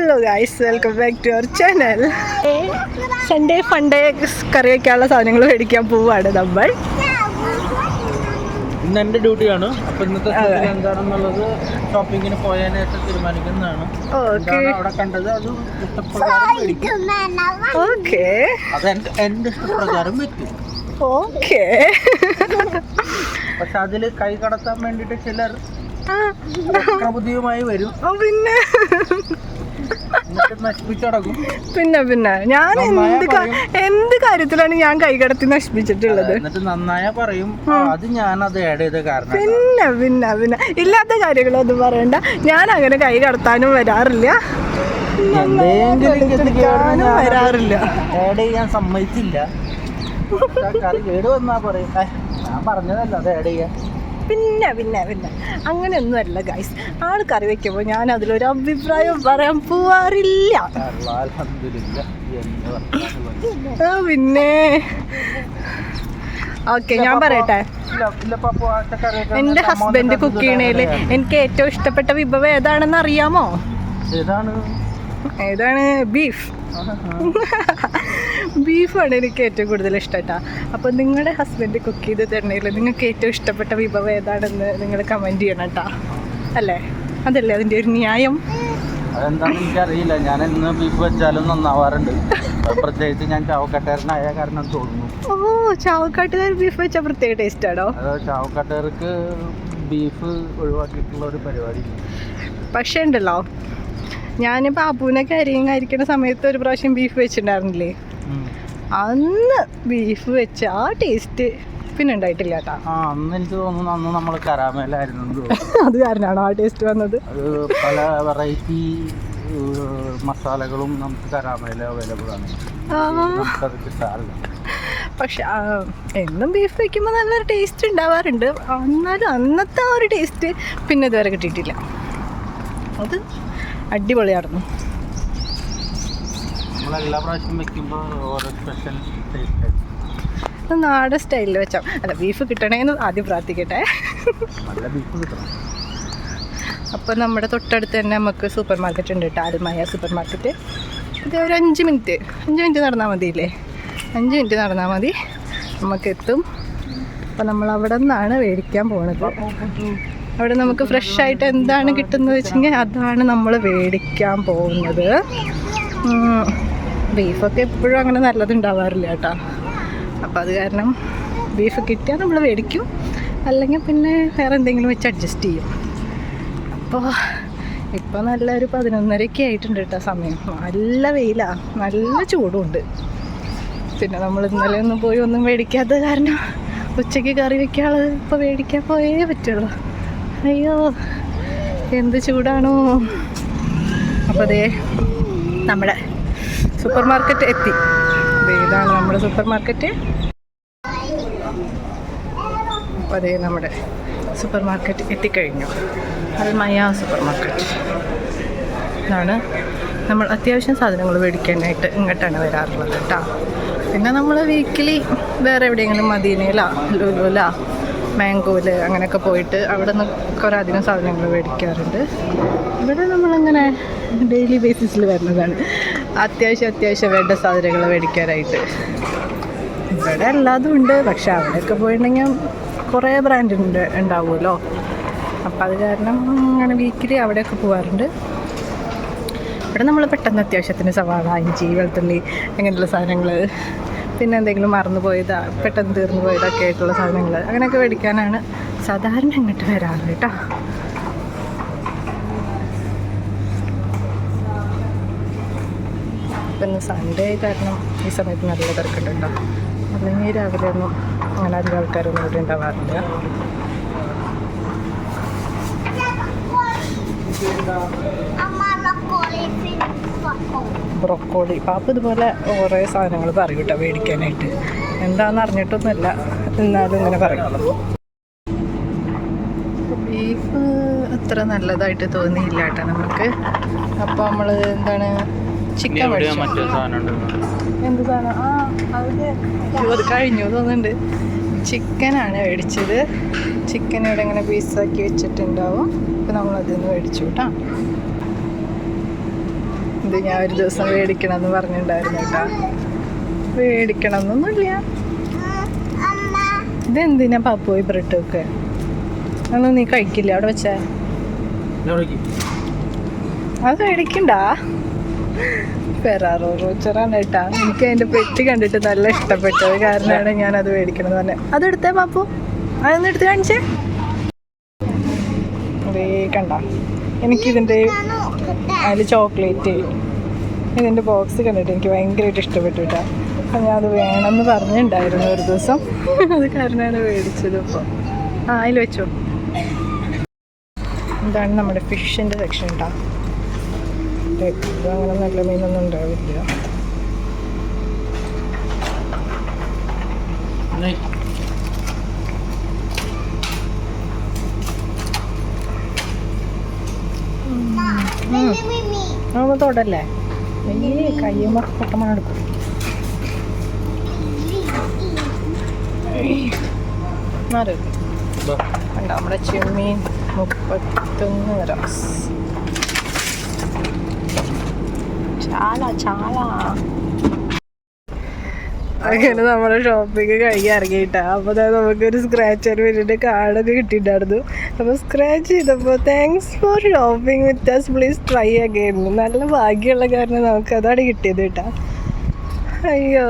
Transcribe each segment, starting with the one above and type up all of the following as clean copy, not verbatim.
Hello guys, welcome back to our channel. Sunday funday കറി വയ്ക്കാനുള്ള സാധനങ്ങൾ മേടിക്കാൻ പോവാണ് നമ്മൾ. ഇന്ന് എൻ്റെ ഡ്യൂട്ടിയാണ്. അപ്പോൾ ഇന്നത്തെ എന്താണെന്നുള്ളത് ഷോപ്പിങ്ങിന് പോയതിനേശം തീരുമാനിക്കുന്നതാണ്. അവിടെ കണ്ടത് അത് ഇഷ്ടപ്രകാരം മേടിക്കും. ഓക്കെ, അത് എൻ്റെ ഇഷ്ടപ്രകാരം വെക്കും. ഓക്കെ. പക്ഷെ അതിൽ കൈ കടത്താൻ വേണ്ടിയിട്ട് ചിലർ ബുദ്ധിയുമായി വരും. പിന്നെ നശിപ്പിച്ചടക്കും. പിന്നെ ഞാൻ എന്ത് കാര്യത്തിലാണ് ഞാൻ കൈകടത്തി നശിപ്പിച്ചിട്ടുള്ളത്? എന്നിട്ട് നന്നായ പറയും അത് ഞാനത് ആഡ് ചെയ്ത കാരണം. പിന്നെ ഇല്ലാത്ത കാര്യങ്ങളൊന്നും പറയണ്ട. ഞാൻ അങ്ങനെ കൈ കടത്താനും വരാറില്ല, വരാറില്ല. ആഡ് ചെയ്യാൻ സമ്മതിച്ചില്ല. കറി കേട് വന്നാ പറയും ഞാൻ പറഞ്ഞതല്ല അത് ആഡ് ചെയ്യാൻ. പിന്നെ അങ്ങനെയൊന്നും അല്ല ഗൈസ്. ആൾ കറി വെക്കുമ്പോൾ ഞാൻ അതിലൊരു അഭിപ്രായം പറയാൻ പോവാറില്ല. പിന്നെ ഓക്കെ, ഞാൻ പറയട്ടെ. എൻ്റെ ഹസ്ബൻഡ് കുക്ക് ചെയ്യണേൽ എനിക്ക് ഏറ്റവും ഇഷ്ടപ്പെട്ട വിഭവം ഏതാണെന്ന് അറിയാമോ? ഏതാണ്? ബീഫാണ് എനിക്ക് ഏറ്റവും കൂടുതൽ ഇഷ്ടമായിട്ടാ. അപ്പോൾ നിങ്ങളുടെ ഹസ്ബൻഡ് കുക്ക് ചെയ്ത് തരണേൽ നിങ്ങൾക്ക് ഏറ്റവും ഇഷ്ടപ്പെട്ട വിഭവം ഏതാണെന്ന് നിങ്ങൾ കമൻറ്റ് ചെയ്യണം കേട്ടോ. അല്ലേ? അതല്ലേ അതിൻ്റെ ഒരു ന്യായം? അതെന്താണെന്ന് എനിക്കറിയില്ല. ഞാൻ എന്ന് ബീഫ് വെച്ചാലും നന്നാവാറുണ്ട്. പ്രത്യേകിച്ച് ഞാൻ ചാവക്കാട്ടുകാരനായ കാരണം തോന്നുന്നു. ഓ, ചാവക്കാട്ടുകാർ ബീഫ് വെച്ചാൽ പ്രത്യേക ടേസ്റ്റ് ആണോ? ചാവക്കാട്ടുകാർക്ക് ബീഫ് ഒഴിവാക്കിയിട്ടുള്ള ഒരു പരിപാടി. പക്ഷേ ഉണ്ടല്ലോ, ഞാൻ ബാബുവിനെ കരിക്കുന്ന സമയത്ത് ഒരു പ്രാവശ്യം ബീഫ് വെച്ചിട്ടുണ്ടായിരുന്നില്ലേ? അന്ന് ബീഫ് വെച്ച ആ ടേസ്റ്റ് പിന്നെ ഉണ്ടായിട്ടില്ല കേട്ടാ. അന്ന് എനിക്ക് തോന്നുന്നു അന്ന് നമ്മൾ കരാമേലായിരുന്നു. അത് കാരണമാണോ ആ ടേസ്റ്റ് വന്നത്? അത് പല വെറൈറ്റി മസാലകളും നമുക്ക് കരാമേല അവൈലബിൾ ആണ്. നമുക്കത് കിട്ടാറില്ല. പക്ഷെ എന്നും ബീഫ് വയ്ക്കുമ്പോൾ നല്ലൊരു ടേസ്റ്റ് ഉണ്ടാവാറുണ്ട്. എന്നാലും അന്നത്തെ ആ ഒരു ടേസ്റ്റ് പിന്നെ ഇതുവരെ കിട്ടിയിട്ടില്ല. അത് അടിപൊളിയായിരുന്നു. നമ്മളെല്ലാ പ്രാവശ്യം വെക്കുമ്പോൾ ഓരോ സ്പെഷ്യൽ ടേസ്റ്റ്. നാടൻ സ്റ്റൈലിൽ വെച്ചാൽ അല്ല, ബീഫ് കിട്ടണേന്ന് ആദ്യം പ്രാർത്ഥിക്കട്ടെ. നല്ല ബീഫ് കിട്ടണം. അപ്പോൾ നമ്മുടെ തൊട്ടടുത്ത് തന്നെ നമുക്ക് സൂപ്പർ മാർക്കറ്റ് ഉണ്ട് കേട്ടോ, ആലുമായ സൂപ്പർ മാർക്കറ്റ്. ഇത് ഒരു 5 മിനിറ്റ് നടന്നാൽ മതിയില്ലേ? 5 മിനിറ്റ് നടന്നാൽ മതി, നമുക്ക് എത്തും. അപ്പോൾ നമ്മൾ അവിടെ നിന്നാണ് മേടിക്കാൻ പോകുന്നത്. അവിടെ നമുക്ക് ഫ്രഷ് ആയിട്ട് എന്താണ് കിട്ടുന്നത് വെച്ചെങ്കിൽ അതാണ് നമ്മൾ മേടിക്കാൻ പോകുന്നത്. ബീഫൊക്കെ എപ്പോഴും അങ്ങനെ നല്ലതുണ്ടാവാറില്ല കേട്ടോ. അപ്പോൾ അത് കാരണം ബീഫ് കിട്ടിയാൽ നമ്മൾ മേടിക്കും, അല്ലെങ്കിൽ പിന്നെ വേറെ എന്തെങ്കിലും വെച്ച് അഡ്ജസ്റ്റ് ചെയ്യും. അപ്പോൾ ഇപ്പോൾ നല്ലൊരു 11:30 ആയിട്ടുണ്ട് കേട്ടോ സമയം. നല്ല വെയിലാണ്, നല്ല ചൂടുമുണ്ട്. പിന്നെ നമ്മൾ ഇന്നലെ ഒന്നും പോയി ഒന്നും മേടിക്കാത്തത് കാരണം ഉച്ചയ്ക്ക് കറി വയ്ക്കാനുള്ളത് ഇപ്പോൾ മേടിക്കാൻ പോയേ പറ്റുള്ളൂ. അയ്യോ, എന്ത് ചൂടാണോ. അപ്പോൾ അതേ നമ്മുടെ സൂപ്പർ മാർക്കറ്റ് എത്തി. ഇതാണ് നമ്മുടെ സൂപ്പർ മാർക്കറ്റ്. അപ്പോൾ അതേ നമ്മുടെ സൂപ്പർ മാർക്കറ്റ് എത്തിക്കഴിഞ്ഞു. അൽമായ സൂപ്പർ മാർക്കറ്റ്. ഇതാണ് നമ്മൾ അത്യാവശ്യം സാധനങ്ങൾ മേടിക്കാനായിട്ട് ഇങ്ങോട്ടാണ് വരാറുള്ളത് കേട്ടോ. പിന്നെ നമ്മൾ വീക്കിലി വേറെ എവിടെയെങ്കിലും മദീനയിലോ ലുലുവിലോ മാംഗോയിൽ അങ്ങനെയൊക്കെ പോയിട്ട് അവിടെ നിന്ന് കുറേ അധികം സാധനങ്ങൾ മേടിക്കാറുണ്ട്. ഇവിടെ നമ്മളങ്ങനെ ഡെയിലി ബേസിസിൽ വരുന്നതാണ് അത്യാവശ്യം വേണ്ട സാധനങ്ങൾ മേടിക്കാനായിട്ട്. ഇവിടെ എല്ലാതും ഉണ്ട്, പക്ഷെ അവിടെയൊക്കെ പോയിട്ടുണ്ടെങ്കിൽ കുറേ ബ്രാൻഡ് ഉണ്ടാവുമല്ലോ. അപ്പം അത് കാരണം അങ്ങനെ വീക്കിലി അവിടെയൊക്കെ പോകാറുണ്ട്. ഇവിടെ നമ്മൾ പെട്ടെന്ന് അത്യാവശ്യത്തിന് സവാള, ഇഞ്ചി, വെളുത്തുള്ളി അങ്ങനെയുള്ള സാധനങ്ങൾ, പിന്നെ എന്തെങ്കിലും മറന്നു പോയതാ പെട്ടെന്ന് തീർന്നു പോയതൊക്കെ ആയിട്ടുള്ള സാധനങ്ങൾ അങ്ങനെയൊക്കെ മേടിക്കാനാണ് സാധാരണ ഇങ്ങോട്ട് വരാറ് കേട്ടോ. പിന്നെ സൺഡേ കാരണം ഈ സമയത്ത് നല്ല തിരക്കുണ്ട് കേട്ടോ. അല്ലെങ്കിൽ രാവിലെ ഒന്നും അങ്ങനെ അധികം ആൾക്കാരൊന്നും ഇവിടെ ഉണ്ടാവാറില്ല. ബ്രൊക്കോളി പാപ്പ് ഇതുപോലെ ഓരോ സാധനങ്ങൾ പറയും കേട്ടോ മേടിക്കാനായിട്ട്. എന്താണെന്ന് അറിഞ്ഞിട്ടൊന്നുമില്ല, എന്നാലും ഇങ്ങനെ പറയും. ബീഫ് അത്ര നല്ലതായിട്ട് തോന്നിയില്ല കേട്ടോ നമുക്ക്. അപ്പോൾ നമ്മൾ എന്താണ് ചിക്കൻ മേടിച്ചു. എന്ത് സാധനം? അത് കഴിഞ്ഞു തോന്നുന്നുണ്ട്. ചിക്കനാണ് മേടിച്ചത്. ചിക്കൻ ഇവിടെ ഇങ്ങനെ പീസാക്കി വെച്ചിട്ടുണ്ടാവും. അപ്പോൾ നമ്മളതിൽ നിന്ന് മേടിച്ചു കേട്ടോ. ഇത് ഞാൻ ഒരു ദിവസം മേടിക്കണം എന്ന് പറഞ്ഞിട്ടുണ്ടായിരുന്നു കേട്ടോ. മേടിക്കണം എന്നൊന്നുമില്ല. ഇതെന്തിനാ പപ്പോയി ബ്രെഡൊക്കെ? അതൊന്നും നീ കഴിക്കില്ല, അവിടെ വെച്ചാ അത് മേടിക്കണ്ട. ഫെറാറോ റോച്ചറാണ് കേട്ടാ. എനിക്ക് അതിൻ്റെ പെട്ടി കണ്ടിട്ട് നല്ല ഇഷ്ടപ്പെട്ടത് കാരണമാണ് ഞാനത് മേടിക്കണമെന്ന് പറഞ്ഞത്. അതെടുത്തേ പാപ്പു, അതൊന്ന് എടുത്ത് കാണിച്ചേ. അതേ കണ്ട, എനിക്കിതിൻ്റെ അതിൽ ചോക്ലേറ്റ് ഇതിൻ്റെ ബോക്സ് കണ്ടിട്ട് എനിക്ക് ഭയങ്കരമായിട്ട് ഇഷ്ടപ്പെട്ടു കേട്ടോ. അപ്പം ഞാൻ അത് വേണമെന്ന് പറഞ്ഞിട്ടുണ്ടായിരുന്നു ഒരു ദിവസം. അത് കാരണമാണ് മേടിച്ചത്. ഇപ്പോൾ അതിൽ വെച്ചോ. ഇതാണ് നമ്മുടെ ഫിഷിൻ്റെ സെക്ഷൻ കേട്ടോ. അങ്ങനെ നല്ല മീനൊന്നും ഉണ്ടാവില്ല. ഒന്ന് തൊടല്ലേ, വലിയ കയ്യുമ്പോ പെട്ടെന്ന് എടുക്കും. കണ്ടോ നമ്മുടെ ചെമ്മീൻ 31 ഗ്രാം. അങ്ങനെ നമ്മുടെ ഷോപ്പിംഗ് കഴിഞ്ഞ് ഇറങ്ങിയിട്ടാ. അപ്പോൾ നമുക്കൊരു സ്ക്രാച്ചർ വേണ്ടിയിട്ട് കാർഡൊക്കെ കിട്ടിയിട്ടുണ്ടായിരുന്നു. അപ്പോൾ സ്ക്രാച്ച് ചെയ്തപ്പോൾ thanks for shopping with us, please try again. നല്ല ഭാഗ്യമുള്ള കാരണം നമുക്ക് അതാണ് കിട്ടിയത് കേട്ടോ. അയ്യോ,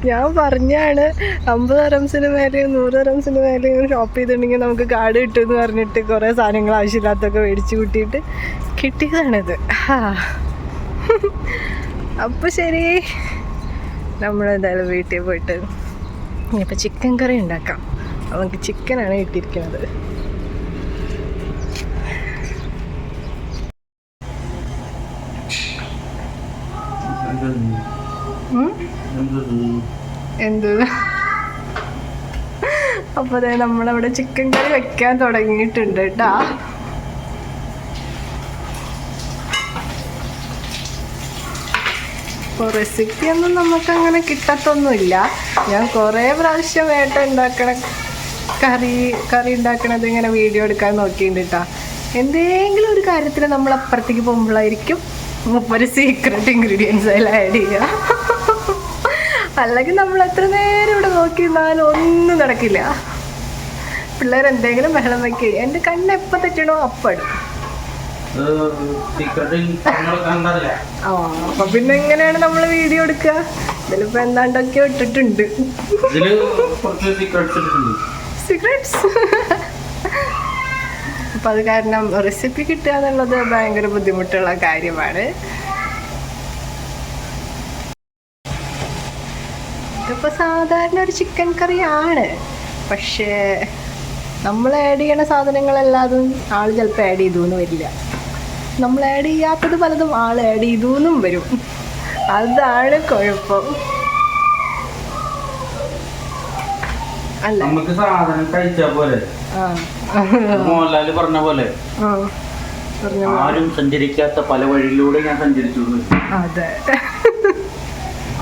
ഞാൻ പറഞ്ഞാണ് 50 റംസിന് മേലെയും 100 റംസിന് മേലെയും ഷോപ്പ് ചെയ്തിട്ടുണ്ടെങ്കിൽ നമുക്ക് കാർഡ് കിട്ടുമെന്ന് പറഞ്ഞിട്ട് കുറേ സാധനങ്ങൾ ആവശ്യമില്ലാത്തൊക്കെ മേടിച്ച് കൂട്ടിയിട്ട് കിട്ടിയതാണിത്. അപ്പോൾ ശരി, നമ്മളെന്തായാലും വീട്ടിൽ പോയിട്ട് ഇനിയിപ്പോൾ ചിക്കൻ കറി ഉണ്ടാക്കാം. നമുക്ക് ചിക്കനാണ് കിട്ടിയിരിക്കുന്നത്. എന്ത്? അപ്പോൾ അതെ നമ്മളവിടെ ചിക്കൻ കറി വെക്കാൻ തുടങ്ങിയിട്ടുണ്ട് കേട്ടാ. അപ്പോൾ റെസിപ്പിയൊന്നും നമുക്കങ്ങനെ കിട്ടത്തൊന്നുമില്ല. ഞാൻ കുറേ പ്രാവശ്യം കറി ഉണ്ടാക്കണത് ഇങ്ങനെ വീഡിയോ എടുക്കാൻ നോക്കിയിട്ടുണ്ട് കേട്ടോ. എന്തെങ്കിലും ഒരു കാര്യത്തിൽ നമ്മൾ അപ്പുറത്തേക്ക് പോകുമ്പോഴായിരിക്കും ഒരു സീക്രട്ട് ഇൻഗ്രീഡിയൻസ് അതിൽ ആഡ് ചെയ്യുക. അല്ലെങ്കിൽ നമ്മൾ എത്ര നേരം ഇവിടെ നോക്കിയിരുന്നാലും ഒന്നും നടക്കില്ല. പിള്ളേരെന്തെങ്കിലും ബഹളം വയ്ക്കുക, എൻ്റെ കണ്ണ് എപ്പോൾ തെറ്റണോ അപ്പടും. അപ്പൊ പിന്നെ എങ്ങനെയാണ് നമ്മൾ വീഡിയോ എടുക്കുക? ഇതിലിപ്പോ എന്താണ്ടൊക്കെ ഇട്ടിട്ടുണ്ട് സീക്രട്സ്. അപ്പൊ അത് കാരണം റെസിപ്പി കിട്ടുക എന്നുള്ളത് ഭയങ്കര ബുദ്ധിമുട്ടുള്ള കാര്യമാണ്. ഇതിപ്പോ സാധാരണ ഒരു ചിക്കൻ കറിയാണ്, പക്ഷേ നമ്മൾ ആഡ് ചെയ്യണ സാധനങ്ങളെല്ലാതും ആള് ചിലപ്പോൾ ആഡ് ചെയ്തു വരില്ല. നമ്മൾ ആഡ് ചെയ്യാത്തത് പലതും ആൾ ആഡ് ചെയ്തും വരും. അതാണ് കുഴപ്പം. അല്ല, നമുക്ക് സാധനം കഴിച്ചാ പോലെ മോഹൻലാല് പറഞ്ഞ പോലെ ആരും സഞ്ചരിക്കാത്ത പല വഴിയിലൂടെ ഞാൻ സഞ്ചരിച്ചു. അതെ,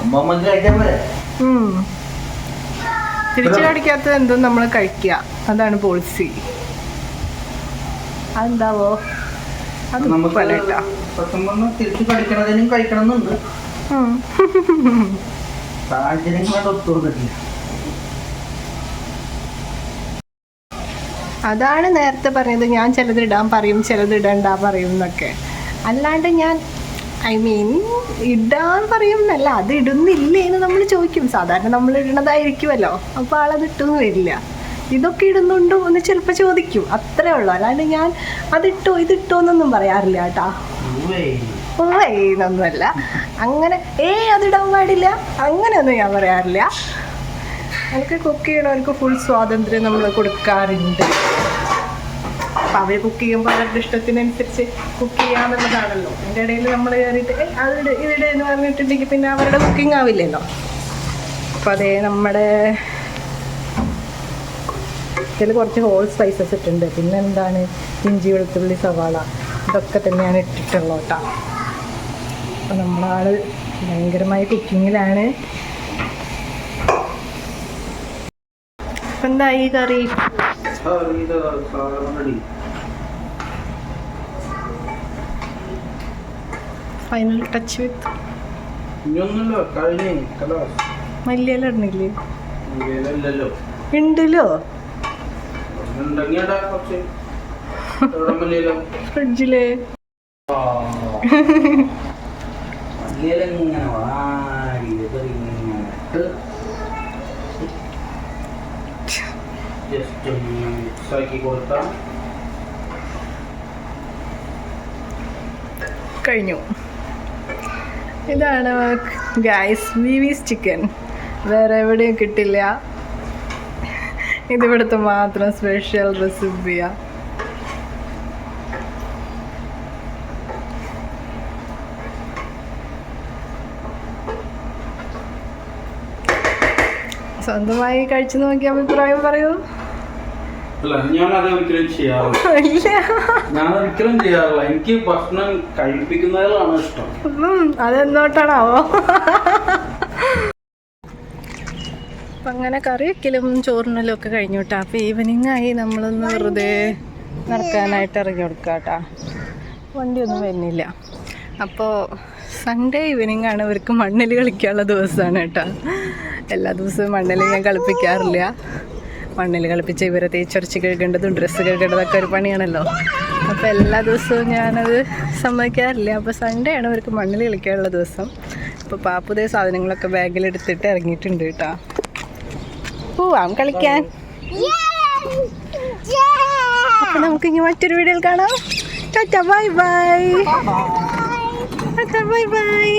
അമ്മ കഴിക്കാൻ പോലെ തിരിച്ചു കടിക്കാത്തത് എന്തും നമ്മൾ കഴിക്കുക, അതാണ് പോളിസി. അതെന്താവോ? അത് തിരിച്ചു കടിക്കണതിനും കഴിക്കണമെന്നുണ്ട്. സാഹചര്യങ്ങളോട് ഒത്തുവന്നിട്ടില്ല. അതാണ് നേരത്തെ പറഞ്ഞത്, ഞാൻ ചിലത് ഇടാൻ പറയും ചിലത് ഇടണ്ട പറയും എന്നൊക്കെ. അല്ലാണ്ട് ഞാൻ ഇടാൻ പറയും എന്നല്ല, അത് ഇടുന്നില്ലേ എന്ന് നമ്മൾ ചോദിക്കും. സാധാരണ നമ്മൾ ഇടണതായിരിക്കുമല്ലോ, അപ്പോൾ ആളത് ഇട്ടൊന്നും വരില്ല. ഇതൊക്കെ ഇടുന്നുണ്ടോ എന്ന് ചിലപ്പോൾ ചോദിക്കും, അത്രേ ഉള്ളൂ. അല്ലാണ്ട് ഞാൻ അതിട്ടോ ഇതിട്ടോ എന്നൊന്നും പറയാറില്ല കേട്ടാ. എന്നൊന്നുമല്ല അങ്ങനെ അതിടാൻ പാടില്ല അങ്ങനെയൊന്നും ഞാൻ പറയാറില്ല. എനിക്ക് കുക്ക് ചെയ്യണവർക്ക് ഫുൾ സ്വാതന്ത്ര്യം നമ്മൾ കൊടുക്കാറുണ്ട്. അപ്പം അവർ കുക്ക് ചെയ്യുമ്പോൾ അവരുടെ ഇഷ്ടത്തിനനുസരിച്ച് കുക്ക് ചെയ്യാമെന്നുള്ളതാണല്ലോ. അതിൻ്റെ ഇടയിൽ നമ്മൾ കയറിയിട്ട് ഇതിടെ എന്ന് പറഞ്ഞിട്ടുണ്ടെങ്കിൽ പിന്നെ അവരുടെ കുക്കിംഗ് ആവില്ലല്ലോ. അപ്പം അതേ നമ്മുടെ ഇതിൽ കുറച്ച് ഹോൾ സ്പൈസസ് ഇട്ടുണ്ട്. പിന്നെ എന്താണ്, ഇഞ്ചി വെളുത്തുള്ളി സവാള ഇതൊക്കെ തന്നെയാണ് ഇട്ടിട്ടുള്ളൂ കേട്ടോ. അപ്പം നമ്മളാൾ ഭയങ്കരമായി കുക്കിങ്ങിലാണ്. അപ്പം എന്താ ഈ കറി? ഫൈനൽ ടച്ച് വിത്ത് ഇനിയൊന്നുമില്ല, കഴിഞ്ഞ കലാസ്. മല്ലിയില ഇടണില്ലേ? ഇല്ലല്ലോ, ഉണ്ടല്ലോ ഉണ്ടെങ്കിൽ കുറച്ച് മല്ലിയില ഫ്രിഡ്ജില്. മല്ലിയില ഇങ്ങനെ വാരി ഇട്ട് ജസ്റ്റ് ഒന്ന് മിക്സാക്കി കൊടുത്താൽ കഴിഞ്ഞു. ഇതാണ് ഗൈസ് വിവീസ് ചിക്കൻ. വേറെ എവിടെയും കിട്ടില്ല, ഇതിവിടുത്തെ മാത്രം സ്പെഷ്യൽ റെസിപ്പിയാണ്. സ്വന്തമായി കഴിച്ചു നോക്കി അഭിപ്രായം പറയൂ. അല്ല, ഞാനത് ഒരിക്കലും ചെയ്യാറില്ല. ഞാനൊരിക്കലും ചെയ്യാറില്ല. എനിക്ക് ഭക്ഷണം കഴിപ്പിക്കുന്നതിലാണ് ഇഷ്ടം. അതെന്തോട്ടാണാവോ? അപ്പം അങ്ങനെ കറി വയ്ക്കലും ചോറിനലും ഒക്കെ കഴിഞ്ഞു കേട്ടോ. അപ്പോൾ ഈവനിങ് ആയി, നമ്മളൊന്ന് വെറുതെ നടക്കാനായിട്ട് ഇറങ്ങി കൊടുക്കാം കേട്ടോ. വണ്ടിയൊന്നും വരുന്നില്ല. അപ്പോൾ സൺഡേ ഈവനിങ് ആണ് ഇവർക്ക് മണ്ണിൽ കളിക്കാനുള്ള ദിവസമാണ് കേട്ടോ. എല്ലാ ദിവസവും മണ്ണിൽ ഞാൻ കളിപ്പിക്കാറില്ല. മണ്ണിൽ കളിപ്പിച്ച് ഇവരെ തേച്ചൊരച്ച് കഴുകേണ്ടതും ഡ്രസ്സ് കഴുകേണ്ടതൊക്കെ ഒരു പണിയാണല്ലോ. അപ്പോൾ എല്ലാ ദിവസവും ഞാനത് സമ്മതിക്കാറില്ല. അപ്പോൾ സൺഡേ ആണ് ഇവർക്ക് മണ്ണിൽ കളിക്കാനുള്ള ദിവസം. അപ്പോൾ പാപ്പുതേ സാധനങ്ങളൊക്കെ ബാഗിലെടുത്തിട്ട് ഇറങ്ങിയിട്ടുണ്ട് കേട്ടോ. പോവാം കളിക്കാൻ. അപ്പോൾ നമുക്കിനി മറ്റൊരു വീഡിയോയിൽ കാണാം. Tata bye bye. Tata bye bye.